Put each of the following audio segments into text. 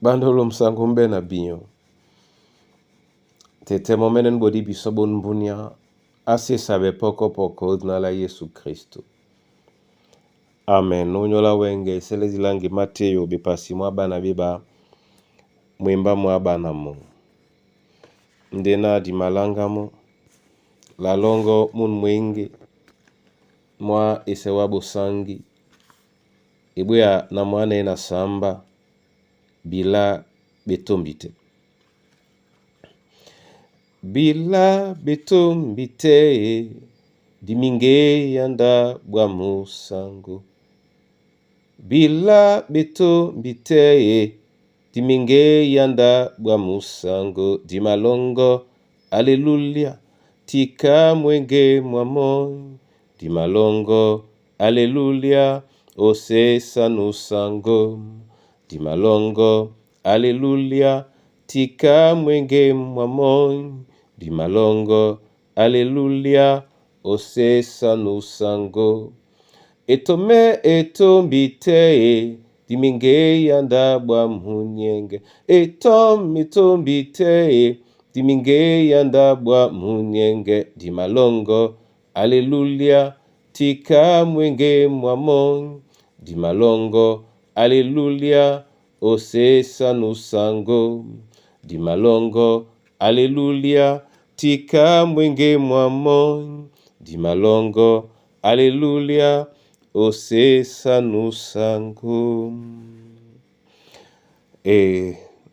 Bandolo msangu mbe na binyo. Tete momenen bodi bisobon mbunya. Ase sabe poko udnala Yesu Kristo. Amen. Onyola wenge selezi langi Mateo bipasi mwabana biba. Mwimba mwabana mo. Ndena di malanga mo. Lalongo mun mwingi. Mwa isewabo sangi. Ibuya na mwane na samba. Bila betombite. Bila betombite. Diminge yanda bwa musango. Bila betombite. Diminge yanda bwa musango. Dimalongo. Aleluya. Tika mwenge mwamo. Dimalongo. Aleluya. Ose sanusango. Dimalongo. Aleluya. Tika mwenge mwamo. Dimalongo. Aleluya. Ose sanusango. Etome etombite. Diminge yanda bwa munyenge. Etombite. Diminge yanda bwa munyenge. Dimalongo. Aleluya. Tika mwenge mwamo. Dimalongo. Aleluya. Ose sanusango. Dimalongo. Aleluya. Tika mwenge mwamo. Dimalongo. Aleluya. Ose sanusango.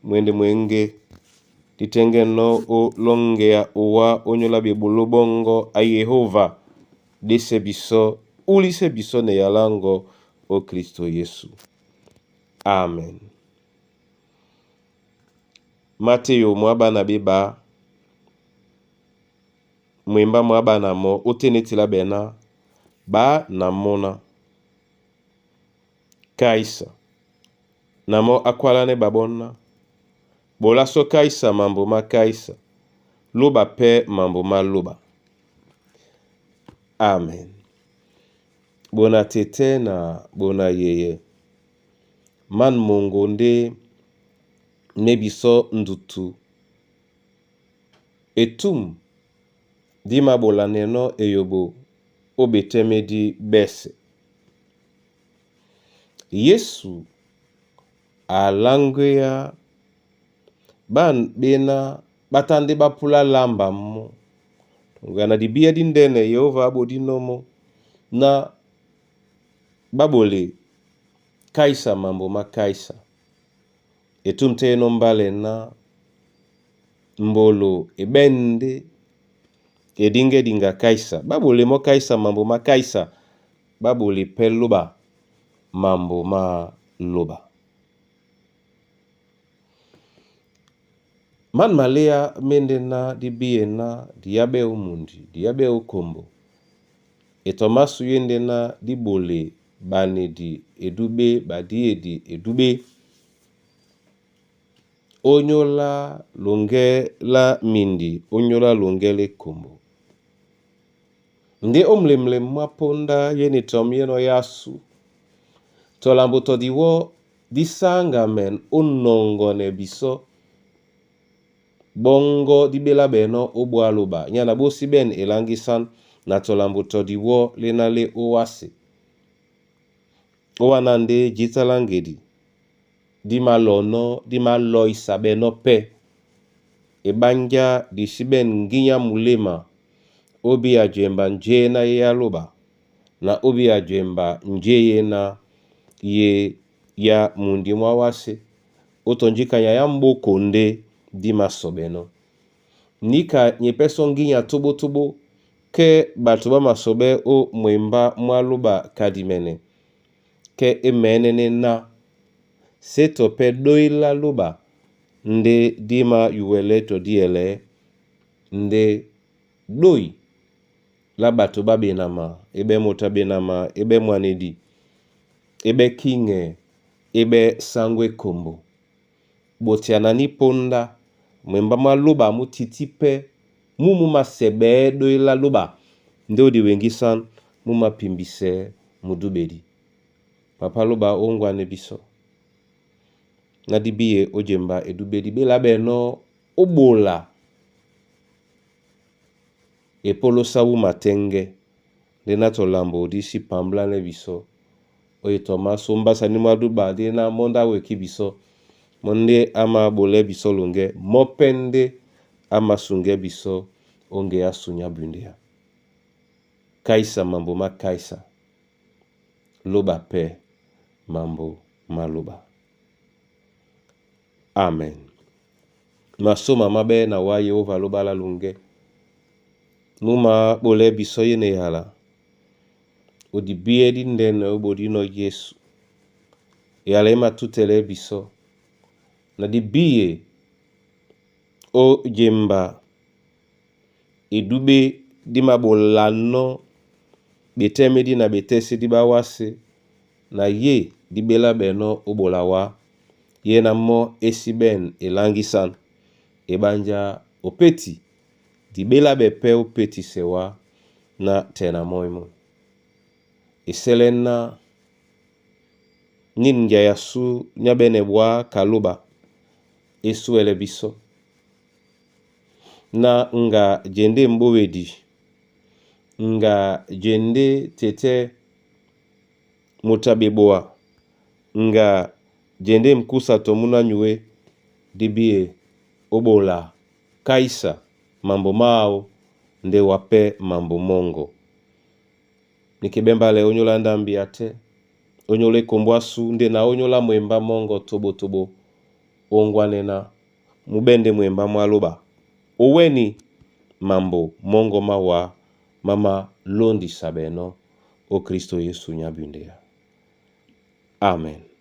Mwende mwenge. Ditenge no o longea uwa onyola bibulubongo a Yehova. Dese biso. Ulise biso ne yalango o Kristo Yesu. Amen. Mateo mwabana biba. Mwimba mwabana mo. Utenetila bena. Ba na mona. Kaisa. Namo akwalane babona. Bola so kaisa mambo ma kaisa. Loba pe mambo ma loba. Amen. Bona tete na bona yeye. Man mongo nde nebiso ndutu. Etum. Dima bola neno eyobo. Obetemedi bese. Yesu alangwea ban bena batande bapula lamba mo. Ngana dibia dindene Yehova abodinomo na babole kaisa mambo ma kaisa. Etumte no mbale na mbolo ebende edinge dinga kaisa. Babole mo kaisa mambo ma kaisa. Babole peluba mambo ma loba. Man malea mendena dibiena diabe umundi, diabe ukombo. Etomasu yendena dibole bane di edube badie di edube. Onyola longe la mindi, onyola longe le kombo. Nde omlemle maponda yeni tom yeno yasu. Tolambuto diwo disanga men unongo ne biso. Bongo dibela beno obualuba. Nyana bosi ben elangisan na tolambuto diwo lenale owase. Owanande jitalangedi. Dimalono, dimalo isabeno pe. Ebanja disiben nginya mulema. Obi ajemba nje na ye aluba. Na obi ajemba nje ye na ye ya mundi mwawase. Otonjika ya mbo konde dima sobeno. Nika nyepeso nginya tubo ke batuba masobe o mwemba mwaluba kadimene. Ke emenene na seto pe doila luba. Nde dima yuweleto diele. Nde doi la batuba benama. Ebe mota benama. Ebe mwanedi. Ebe kinge. Ebe sangwe kombo. Botiana ni ponda. Mwemba mwaluba mutitipe. Muma sebe doila luba. Ndo di wengisan. Muma pimbise mudubedi. Papa luba ongwa nebiso. na di biye ojemba edube di bela beno obola epolo sabu matenge de na to lambo di si pambla ne biso oye tomaso mbasa ni maduba de na monda weki biso monde ama bole biso longe mopende ama sunge biso onge asunya bundia kaisa mambo ma kaisa loba pe mambo maluba. Amen. Masoma mabe na wa Yehova loba la lunge numa bole biso yene yala odi biedi ndene obodi no Yesu yala ima tutele biso na di biye o jemba edube di mabolano beteme di na betese di bawase na ye di bela beno obolawa ye na mo esiben elangisan ebanja opeti di bela bepe opeti sewa na tena moimo iselena ninja yasu nyabene bwa kaluba esu ele biso na nga jende mbowedi nga jende tete mutabeboa nga jende mkusa tomuna nyue dibie obola kaisa mambo mao nde wape mambo mongo nikibemba le onyola ndambi ate onyole kombwasu nde na onyola mwemba mongo tobo ongwanena mubende mwemba mwaluba oweni mambo mongo mawa mama londi sabeno o Kristo Yesu nyabundea. Amen.